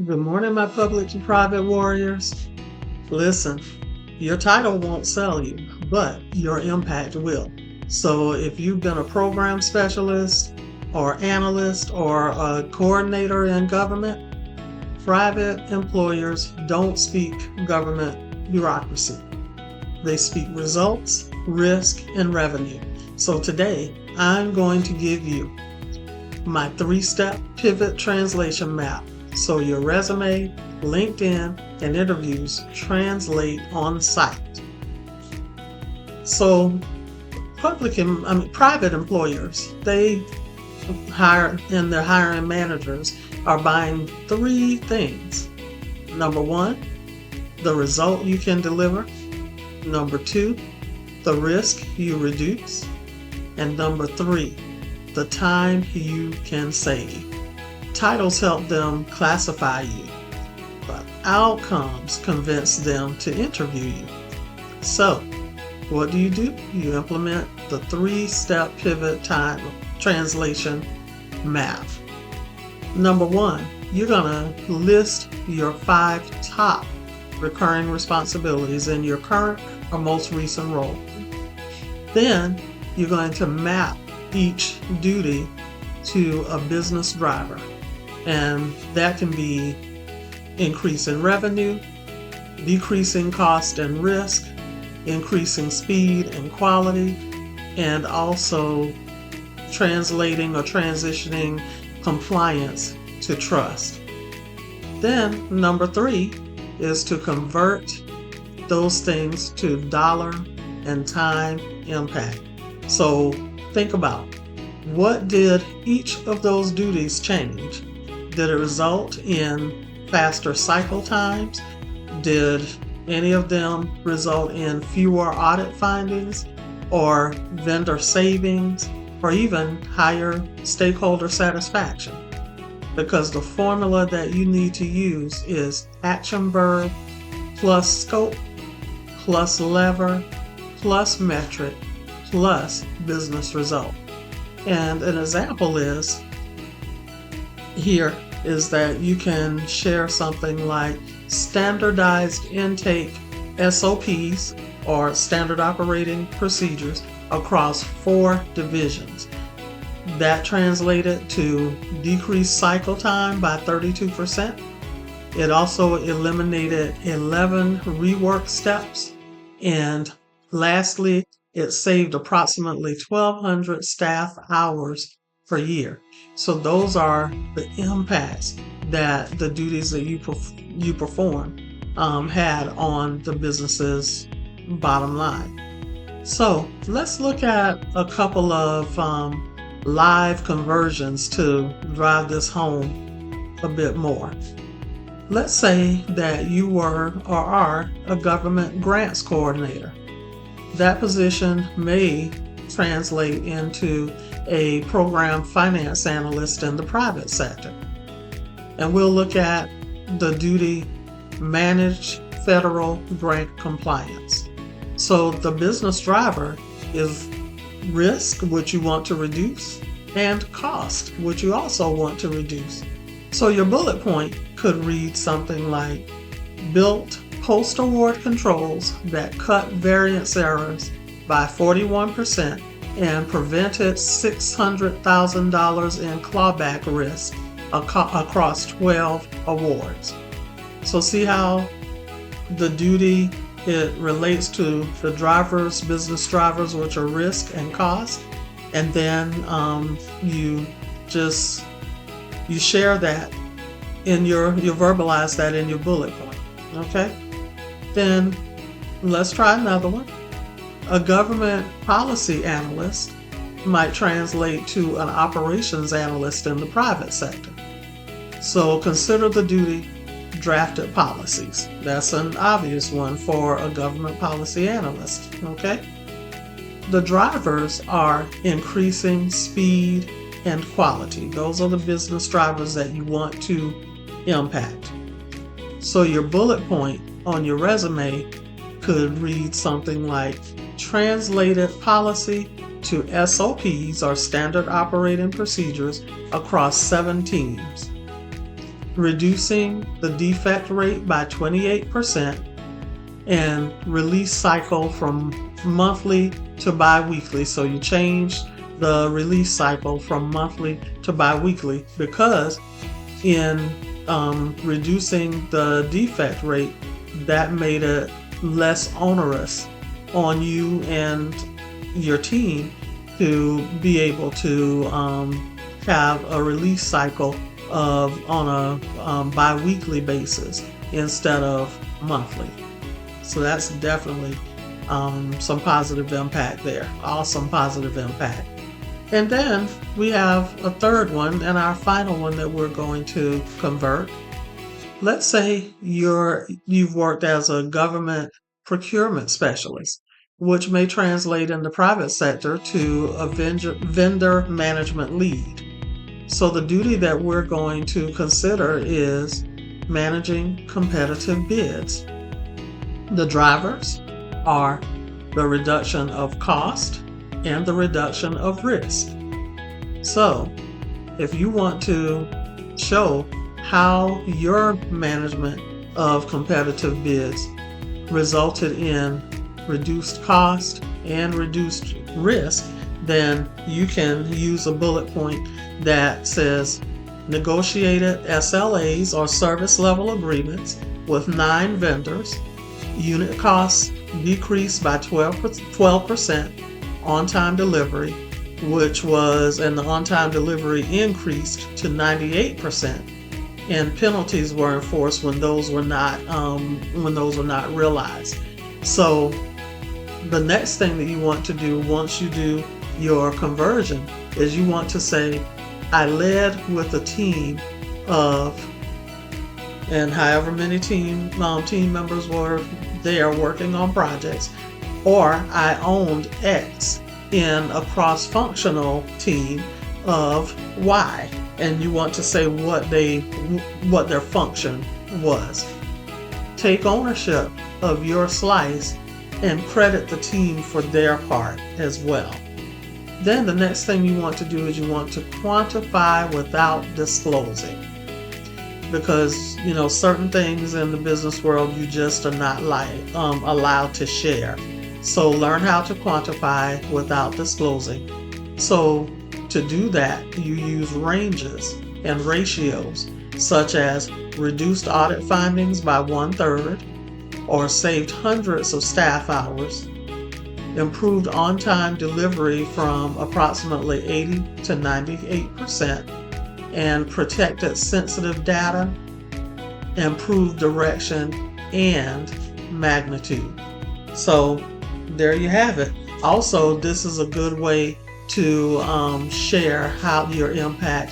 Good morning, my public and private warriors. Listen, your title won't sell you, but your impact will. So if you've been a program specialist or analyst or a coordinator in government, private employers don't speak government bureaucracy. They speak results, risk, and revenue. So today, I'm going to give you my 3-step pivot translation map so your resume, LinkedIn, and interviews translate on site. So private employers, they hire, and their hiring managers are buying 3 things. Number 1, the result you can deliver. Number 2, the risk you reduce. And number 3, the time you can save. Titles help them classify you, but outcomes convince them to interview you. So, what do? You implement the 3-step pivot time translation map. Number 1, you're going to list your 5 top recurring responsibilities in your current or most recent role. Then, you're going to map each duty to a business driver, and that can be increasing revenue, decreasing cost and risk, increasing speed and quality, and also translating or transitioning compliance to trust. Then number 3 is to convert those things to dollar and time impact. So think about, what did each of those duties change? Did it result in faster cycle times? Did any of them result in fewer audit findings or vendor savings or even higher stakeholder satisfaction? Because the formula that you need to use is action verb plus scope plus lever plus metric plus business result. And an example is that you can share something like standardized intake SOPs or standard operating procedures across 4 divisions. That translated to decreased cycle time by 32%. It also eliminated 11 rework steps. And lastly, it saved approximately 1,200 staff hours per year. So those are the impacts that the duties that you perform had on the business's bottom line. So let's look at a couple of live conversions to drive this home a bit more. Let's say that you were or are a government grants coordinator. That position may translate into a program finance analyst in the private sector. And we'll look at the duty manage federal grant compliance. So the business driver is risk, which you want to reduce, and cost, which you also want to reduce. So your bullet point could read something like, built post-award controls that cut variance errors by 41% and prevented $600,000 in clawback risk across 12 awards. So see how the duty, it relates to the business drivers, which are risk and cost, and then you share that you verbalize that in your bullet point. Okay? Then let's try another one. A government policy analyst might translate to an operations analyst in the private sector. So consider the duty drafted policies. That's an obvious one for a government policy analyst. Okay? The drivers are increasing speed and quality. Those are the business drivers that you want to impact. So your bullet point on your resume could read something like, translated policy to SOPs or standard operating procedures across 7 teams. reducing the defect rate by 28%, and release cycle from monthly to bi-weekly. So you change the release cycle from monthly to bi-weekly because in reducing the defect rate, that made it less onerous on you and your team to be able to have a release cycle on a bi-weekly basis instead of monthly. So that's definitely some positive impact there. Awesome positive impact. And then we have a third one and our final one that we're going to convert. Let's say you've worked as a government procurement specialist, which may translate in the private sector to a vendor management lead. So the duty that we're going to consider is managing competitive bids. The drivers are the reduction of cost and the reduction of risk. So if you want to show how your management of competitive bids resulted in reduced cost and reduced risk, then you can use a bullet point that says negotiated SLAs or service level agreements with 9 vendors, unit costs decreased by 12%, on-time delivery, and the on-time delivery increased to 98%, and penalties were enforced when those were not realized. So the next thing that you want to do once you do your conversion is you want to say, I led with a team of, and however many team members were there working on projects, or I owned X in a cross-functional team of Y, and you want to say what their function was. Take ownership of your slice and credit the team for their part as well. Then the next thing you want to do is you want to quantify without disclosing, because certain things in the business world you just are not allowed to share. So learn how to quantify without disclosing. So to do that, you use ranges and ratios, such as reduced audit findings by 1/3, or saved hundreds of staff hours, improved on-time delivery from approximately 80 to 98%, and protected sensitive data, improved direction and magnitude. So there you have it. Also, this is a good way to share how your impact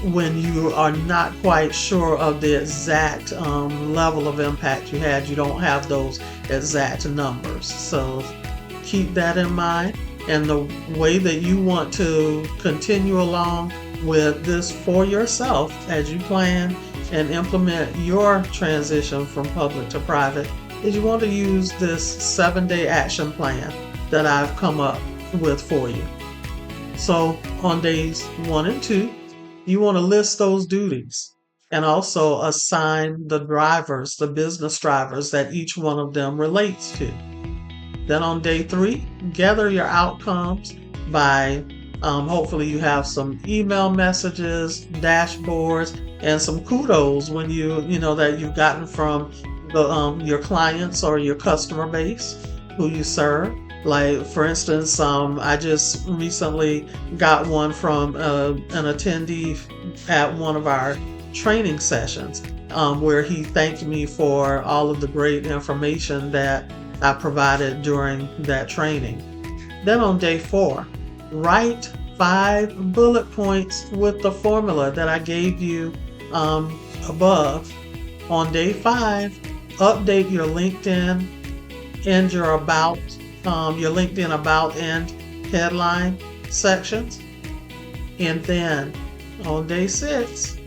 when you are not quite sure of the exact level of impact you had. You don't have those exact numbers. So keep that in mind. And the way that you want to continue along with this for yourself as you plan and implement your transition from public to private is you want to use this 7-day action plan that I've come up with for you. So on days 1 and 2, you want to list those duties and also assign the drivers, the business drivers that each one of them relates to. Then on day 3, gather your outcomes by hopefully you have some email messages, dashboards, and some kudos when that you've gotten from your clients or your customer base who you serve. Like, for instance, I just recently got one from an attendee at one of our training sessions where he thanked me for all of the great information that I provided during that training. Then on day 4, write 5 bullet points with the formula that I gave you above. On day 5, update your LinkedIn and your LinkedIn about and headline sections. And then on day 6,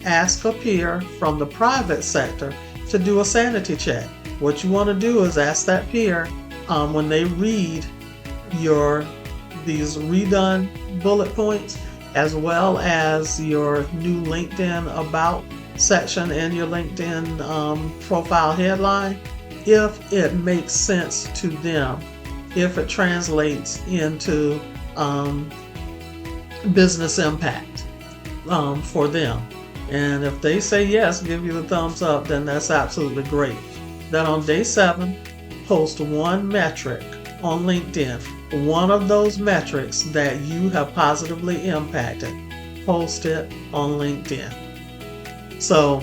ask a peer from the private sector to do a sanity check. What you want to do is ask that peer when they read these redone bullet points as well as your new LinkedIn about section in your LinkedIn profile headline if it makes sense to them, if it translates into business impact for them. And if they say yes, give you the thumbs up, then that's absolutely great. Then on day 7, post one metric on LinkedIn, one of those metrics that you have positively impacted. Post it on LinkedIn. So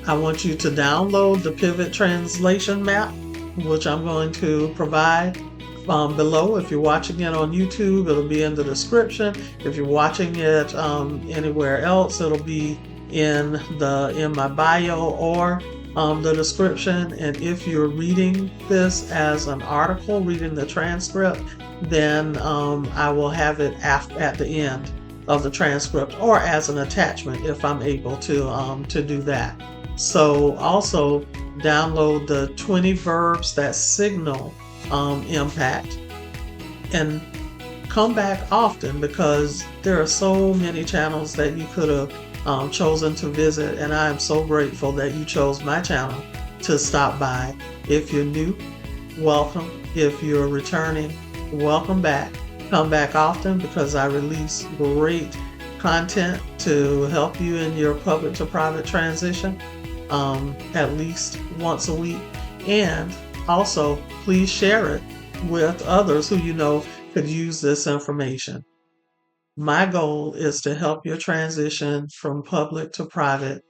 I want you to download the pivot translation map, which I'm going to provide below. If you're watching it on YouTube, it'll be in the description. If you're watching it anywhere else, it'll be in my bio or the description. And if you're reading this as an article, reading the transcript, then I will have it at the end of the transcript or as an attachment if I'm able to do that. So also download the 20 verbs that signal impact, and come back often, because there are so many channels that you could have chosen to visit, and I am so grateful that you chose my channel to stop by. If you're new, welcome. If you're returning, welcome back. Come back often, because I release great content to help you in your public to private transition at least once a week. And also, please share it with others who you know could use this information. My goal is to help your transition from public to private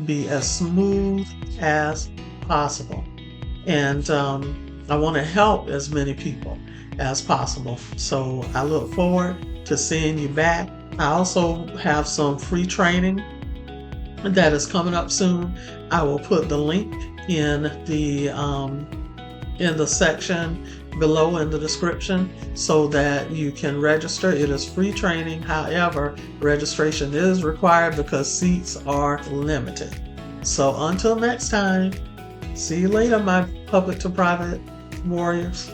be as smooth as possible. And I want to help as many people as possible. So I look forward to seeing you back. I also have some free training that is coming up soon. I will put the link in the section below in the description so that you can register. It is free training. However, registration is required because seats are limited. So until next time, see you later, my public to private warriors.